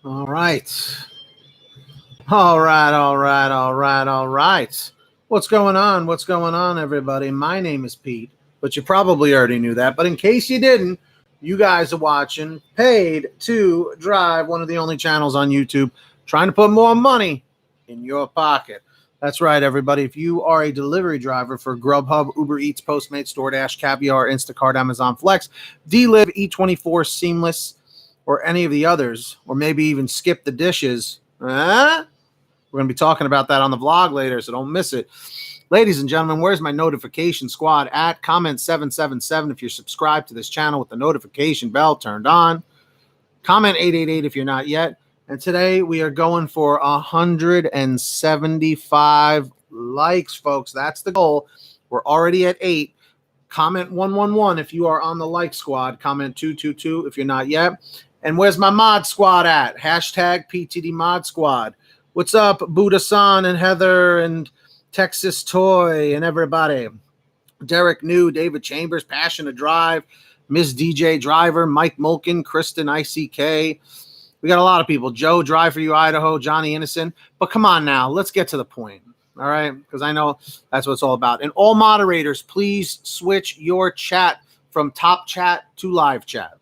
All right. All right. What's going on? What's going on, everybody? My name is Pete, but you probably already knew that. But in case you didn't, you guys are watching Paid to Drive, one of the only channels on YouTube trying to put more money in your pocket. That's right, everybody. If you are a delivery driver for GrubHub, Uber Eats, Postmates, DoorDash, Caviar, Instacart, Amazon Flex, Deliv, E24, Seamless, or any of the others, or maybe even Skip the Dishes, we're going to be talking about that on the vlog later, so don't miss it. Ladies and gentlemen, where's my notification squad at? Comment 777 if you're subscribed to this channel with the notification bell turned on. Comment 888 if you're not yet. And today we are going for 175 likes, folks. That's the goal. We're already at 8. Comment 111 if you are on the like squad. Comment 222 if you're not yet. And where's my mod squad at? Hashtag PTD mod squad. What's up, Buddha-san and Heather and Texas Toy and everybody? Derek New, David Chambers, Passion to Drive, Miss DJ Driver, Mike Mulkin, Kristen ICK. We got a lot of people. Joe, Drive for You, Idaho, Johnny Innocent. But come on now, let's get to the point, all right? Because I know that's what it's all about. And all moderators, please switch your chat from top chat to live chat.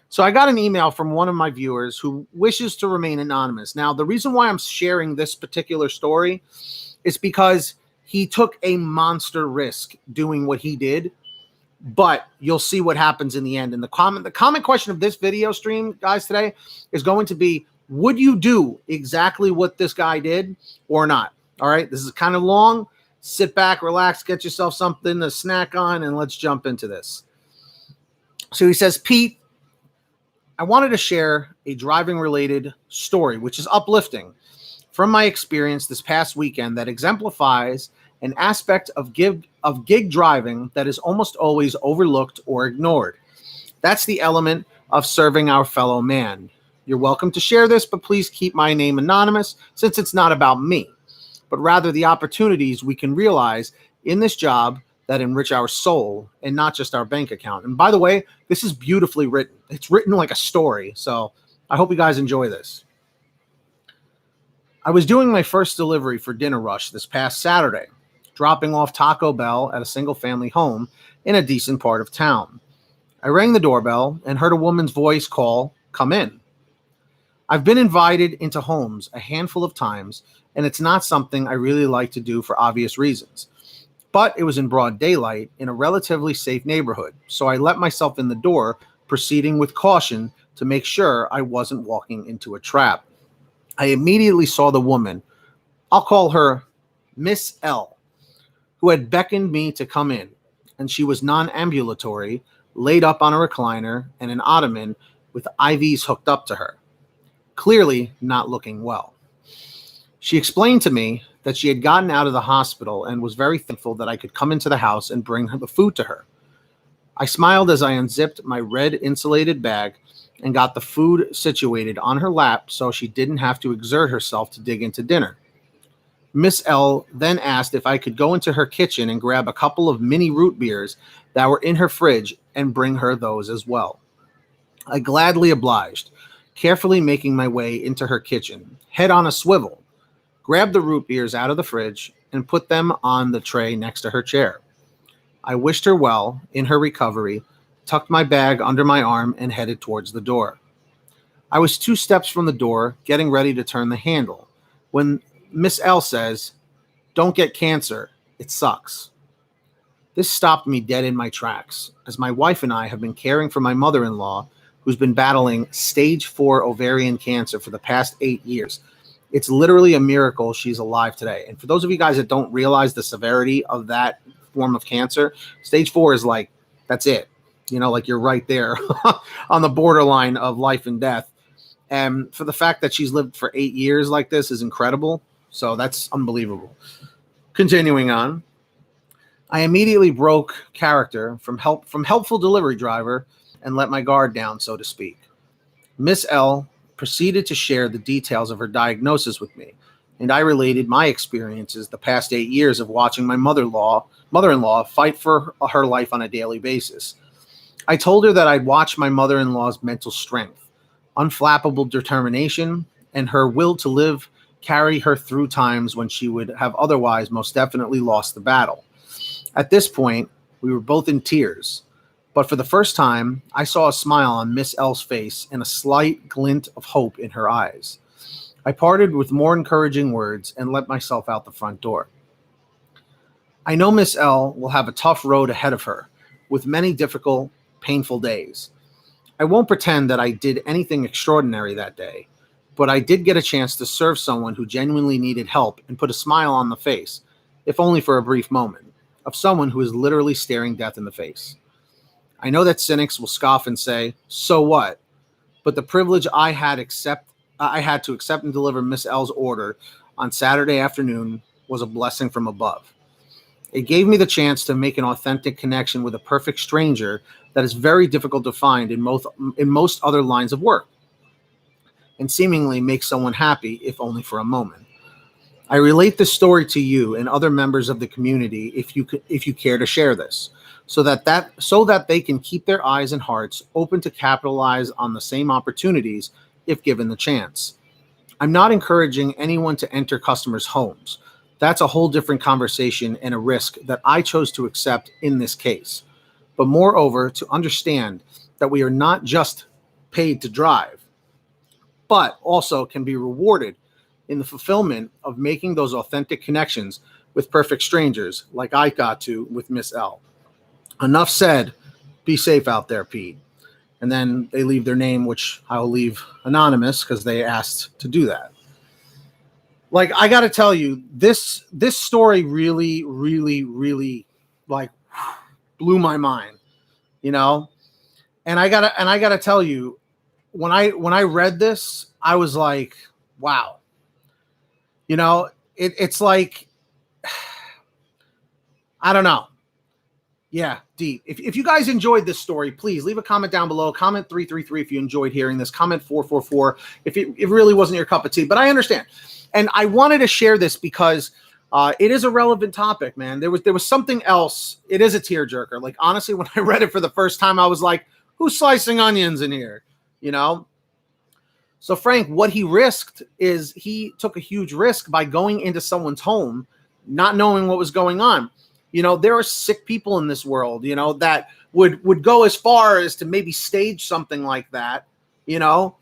So I got an email from one of my viewers who wishes to remain anonymous. Now, the reason why I'm sharing this particular story is because he took a monster risk doing what he did, but you'll see what happens in the end. And the comment question of this video stream, guys, today is going to be, would you do exactly what this guy did or not? All right, this is kind of long. Sit back, relax, get yourself something to snack on, and let's jump into this. So he says, Pete, I wanted to share a driving-related story, which is uplifting, from my experience this past weekend that exemplifies an aspect of gig driving that is almost always overlooked or ignored. That's the element of serving our fellow man. You're welcome to share this, but please keep my name anonymous since it's not about me, but rather the opportunities we can realize in this job that enrich our soul and not just our bank account. And by the way, this is beautifully written. It's written like a story. So I hope you guys enjoy this. I was doing my first delivery for Dinner Rush this past Saturday, dropping off Taco Bell at a single family home in a decent part of town. I rang the doorbell and heard a woman's voice call, "Come in." I've been invited into homes a handful of times, and it's not something I really like to do for obvious reasons. But it was in broad daylight in a relatively safe neighborhood, so I let myself in the door, proceeding with caution to make sure I wasn't walking into a trap. I immediately saw the woman, I'll call her Miss L, who had beckoned me to come in, and she was non-ambulatory, laid up on a recliner and an ottoman with IVs hooked up to her, clearly not looking well. She explained to me that she had gotten out of the hospital and was very thankful that I could come into the house and bring the food to her. I smiled as I unzipped my red insulated bag and got the food situated on her lap so she didn't have to exert herself to dig into dinner. Miss L then asked if I could go into her kitchen and grab a couple of mini root beers that were in her fridge and bring her those as well. I gladly obliged, carefully making my way into her kitchen, head on a swivel, grabbed the root beers out of the fridge, and put them on the tray next to her chair. I wished her well in her recovery, tucked my bag under my arm, and headed towards the door. I was 2 steps from the door, getting ready to turn the handle, when Miss L says, "Don't get cancer. It sucks." This stopped me dead in my tracks, as my wife and I have been caring for my mother-in-law, who's been battling stage 4 ovarian cancer for the past 8 years. It's literally a miracle she's alive today. And for those of you guys that don't realize the severity of that form of cancer, stage 4 is like, that's it. You know, like you're right there on the borderline of life and death. And for the fact that she's lived for 8 years like this is incredible. So that's unbelievable. Continuing on, I immediately broke character from helpful delivery driver and let my guard down, so to speak. Miss L proceeded to share the details of her diagnosis with me, and I related my experiences the past 8 years of watching my mother-in-law fight for her life on a daily basis. I told her that I'd watch my mother-in-law's mental strength, unflappable determination, and her will to live carry her through times when she would have otherwise most definitely lost the battle. At this point, we were both in tears, but for the first time, I saw a smile on Miss L's face and a slight glint of hope in her eyes. I parted with more encouraging words and let myself out the front door. I know Miss L will have a tough road ahead of her, with many difficult, painful days. I won't pretend that I did anything extraordinary that day, but I did get a chance to serve someone who genuinely needed help and put a smile on the face, if only for a brief moment, of someone who is literally staring death in the face. I know that cynics will scoff and say, "So what?" But the privilege I had to accept and deliver Miss L's order on Saturday afternoon was a blessing from above. It gave me the chance to make an authentic connection with a perfect stranger that is very difficult to find in most other lines of work, and seemingly make someone happy, if only for a moment. I relate this story to you and other members of the community if you care to share this, so that they can keep their eyes and hearts open to capitalize on the same opportunities if given the chance. I'm not encouraging anyone to enter customers' homes. That's a whole different conversation and a risk that I chose to accept in this case. But moreover, to understand that we are not just paid to drive, but also can be rewarded in the fulfillment of making those authentic connections with perfect strangers like I got to with Miss L. Enough said. Be safe out there, Pete. And then they leave their name, which I'll leave anonymous because they asked to do that. Like, I got to tell you, this story really, really, really, like, blew my mind, you know? And I gotta tell you, when I read this, I was like, wow. You know, it's like, I don't know. Yeah, deep. If you guys enjoyed this story, please leave a comment down below. Comment 333 if you enjoyed hearing this. Comment 444 if it really wasn't your cup of tea. But I understand. And I wanted to share this because it is a relevant topic, man. There was something else. It is a tearjerker. Like, honestly, when I read it for the first time, I was like, who's slicing onions in here? You know? So Frank, what he risked is he took a huge risk by going into someone's home, not knowing what was going on. You know, there are sick people in this world, you know, that would go as far as to maybe stage something like that, you know,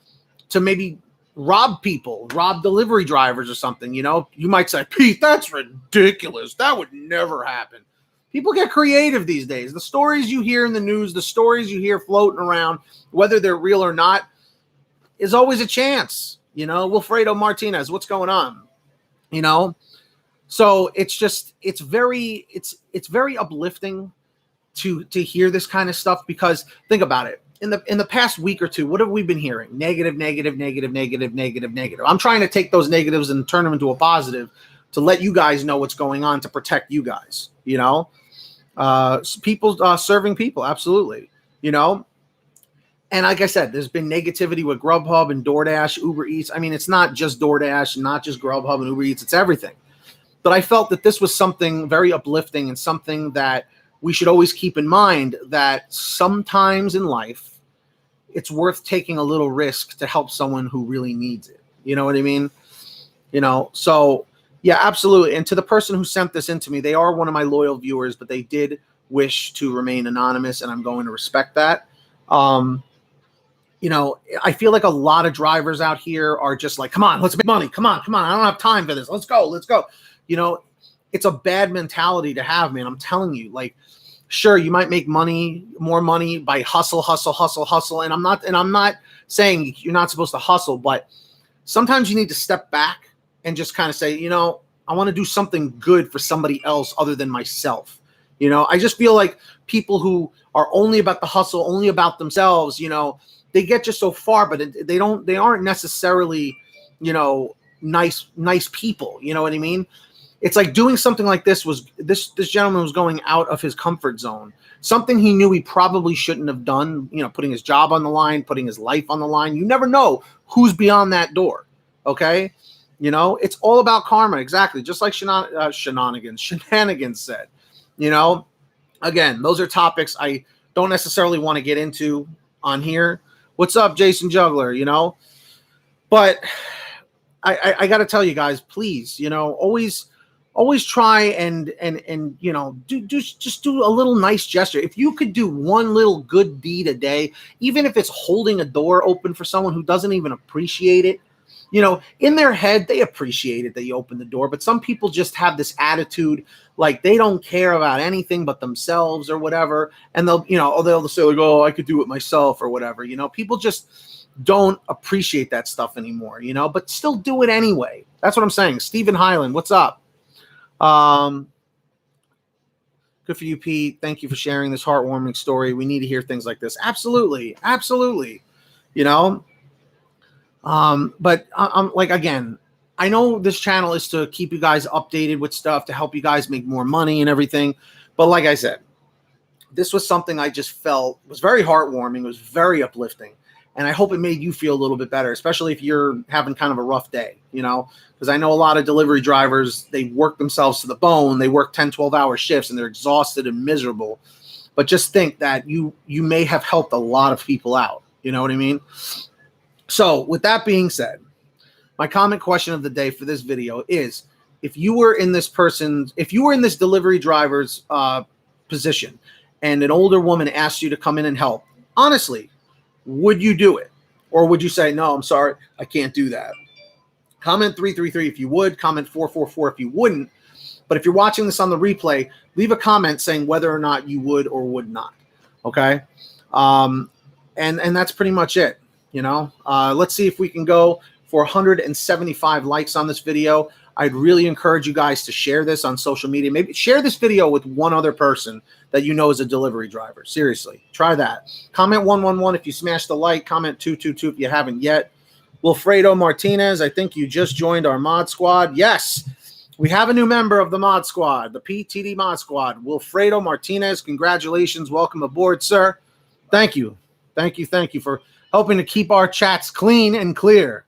to maybe rob people, rob delivery drivers or something. You know, you might say, Pete, that's ridiculous. That would never happen. People get creative these days. The stories you hear in the news, the stories you hear floating around, whether they're real or not, is always a chance. You know, Wilfredo Martinez, what's going on? You know? So it's very uplifting to hear this kind of stuff, because think about it. In the past week or two, what have we been hearing? Negative. I'm trying to take those negatives and turn them into a positive to let you guys know what's going on, to protect you guys, you know? People serving people, absolutely, you know? And like I said, there's been negativity with Grubhub and DoorDash, Uber Eats. I mean, it's not just DoorDash, not just Grubhub and Uber Eats, it's everything. But I felt that this was something very uplifting and something that we should always keep in mind, that sometimes in life, it's worth taking a little risk to help someone who really needs it. You know what I mean? You know, so yeah, absolutely. And to the person who sent this in to me, they are one of my loyal viewers, but they did wish to remain anonymous, and I'm going to respect that. You know, I feel like a lot of drivers out here are just like, come on, let's make money. Come on. I don't have time for this. Let's go. You know, it's a bad mentality to have, man. I'm telling you, like, sure, you might make more money by hustle. And I'm not saying you're not supposed to hustle, but sometimes you need to step back and just kind of say, you know, I want to do something good for somebody else other than myself. You know, I just feel like people who are only about the hustle, only about themselves, you know, they get just so far, but they aren't necessarily, you know, nice people. You know what I mean? It's like doing something like this gentleman was going out of his comfort zone, something he knew he probably shouldn't have done, you know, putting his job on the line, putting his life on the line. You never know who's beyond that door. Okay. You know, it's all about karma. Exactly. Just like Shenanigans said, you know, again, those are topics I don't necessarily want to get into on here. What's up, Jason Juggler? You know, but I got to tell you guys, please, you know, always try and you know, just do a little nice gesture. If you could do one little good deed a day, even if it's holding a door open for someone who doesn't even appreciate it, you know, in their head, they appreciate it that you open the door. But some people just have this attitude like they don't care about anything but themselves or whatever. And they'll, you know, they'll say like, oh, I could do it myself or whatever. You know, people just don't appreciate that stuff anymore, you know, but still do it anyway. That's what I'm saying. Stephen Highland, what's up? Good for you, Pete. Thank you for sharing this heartwarming story. We need to hear things like this. Absolutely. Absolutely. You know, but I'm like, again, I know this channel is to keep you guys updated with stuff, to help you guys make more money and everything. But like I said, this was something I just felt was very heartwarming. It was very uplifting. And I hope it made you feel a little bit better, especially if you're having kind of a rough day, you know, because I know a lot of delivery drivers, they work themselves to the bone. They work 10, 12-hour shifts and they're exhausted and miserable. But just think that you may have helped a lot of people out. You know what I mean? So with that being said, my comment question of the day for this video is, if you were in this delivery driver's position and an older woman asked you to come in and help, honestly, would you do it? Or would you say, no, I'm sorry, I can't do that? Comment 333 if you would, comment 444 if you wouldn't. But if you're watching this on the replay, leave a comment saying whether or not you would or would not. Okay? And that's pretty much it. You know, let's see if we can go for 175 likes on this video. I'd really encourage you guys to share this on social media. Maybe share this video with one other person that you know is a delivery driver. Seriously, try that. Comment 111 if you smashed the like. Comment 222 if you haven't yet. Wilfredo Martinez, I think you just joined our mod squad. Yes, we have a new member of the mod squad, the PTD mod squad. Wilfredo Martinez, congratulations. Welcome aboard, sir. Thank you. Thank you for helping to keep our chats clean and clear.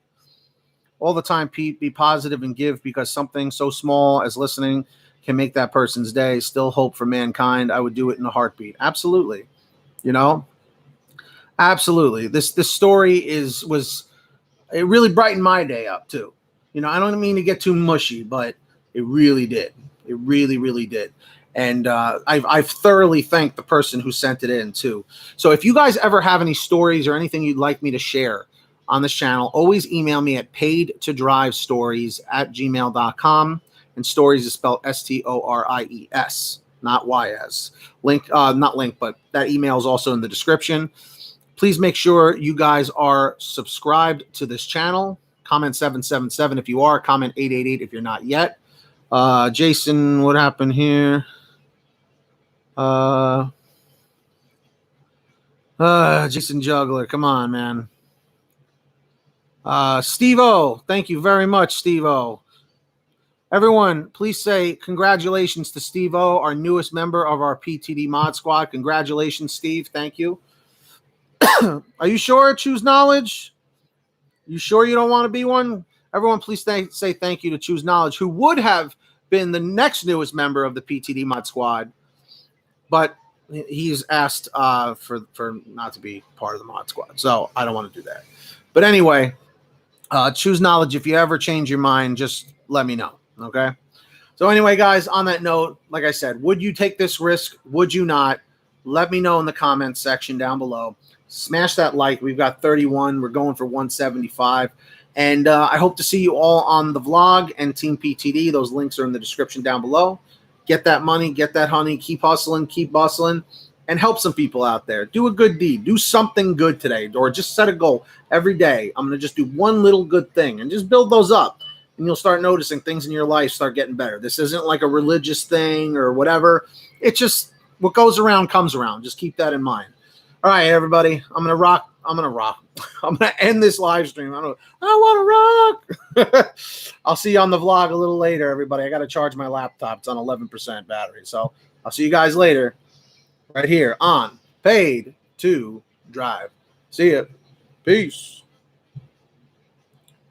All the time, Pete, be positive and give, because something so small as listening can make that person's day. Still hope for mankind. I would do it in a heartbeat. Absolutely. You know, absolutely. This story it really brightened my day up too. You know, I don't mean to get too mushy, but it really did. It really, really did. And I've thoroughly thanked the person who sent it in too. So if you guys ever have any stories or anything you'd like me to share on this channel, always email me at PaidToDriveStories@gmail.com. And stories is spelled STORIES, not YS. Link, not link, but that email is also in the description. Please make sure you guys are subscribed to this channel. Comment 777 if you are. Comment 888 if you're not yet. Jason, what happened here? Jason Juggler, come on, man. Steve-O, thank you very much, Steve-O. Everyone, please say congratulations to Steve-O, our newest member of our PTD mod squad. Congratulations, Steve. Thank you. Are you sure? Choose Knowledge? You sure you don't want to be one? Everyone, please say thank you to Choose Knowledge, who would have been the next newest member of the PTD mod squad, but he's asked for not to be part of the mod squad, so I don't want to do that. But anyway, Choose Knowledge, if you ever change your mind, just let me know, okay? So anyway, guys, on that note, like I said, would you take this risk? Would you not? Let me know in the comments section down below. Smash that like. We've got 31. We're going for 175. And I hope to see you all on the vlog and Team PTD. Those links are in the description down below. Get that money. Get that honey. Keep hustling. Keep bustling. And help some people out there. Do a good deed. Do something good today. Or just set a goal. Every day, I'm going to just do one little good thing. And just build those up. And you'll start noticing things in your life start getting better. This isn't like a religious thing or whatever. It's just what goes around comes around. Just keep that in mind. All right, everybody. I'm going to rock. I'm going to end this live stream. I want to rock. I'll see you on the vlog a little later, everybody. I got to charge my laptop. It's on 11% battery. So I'll see you guys later right here on Paid to Drive. See ya. Peace.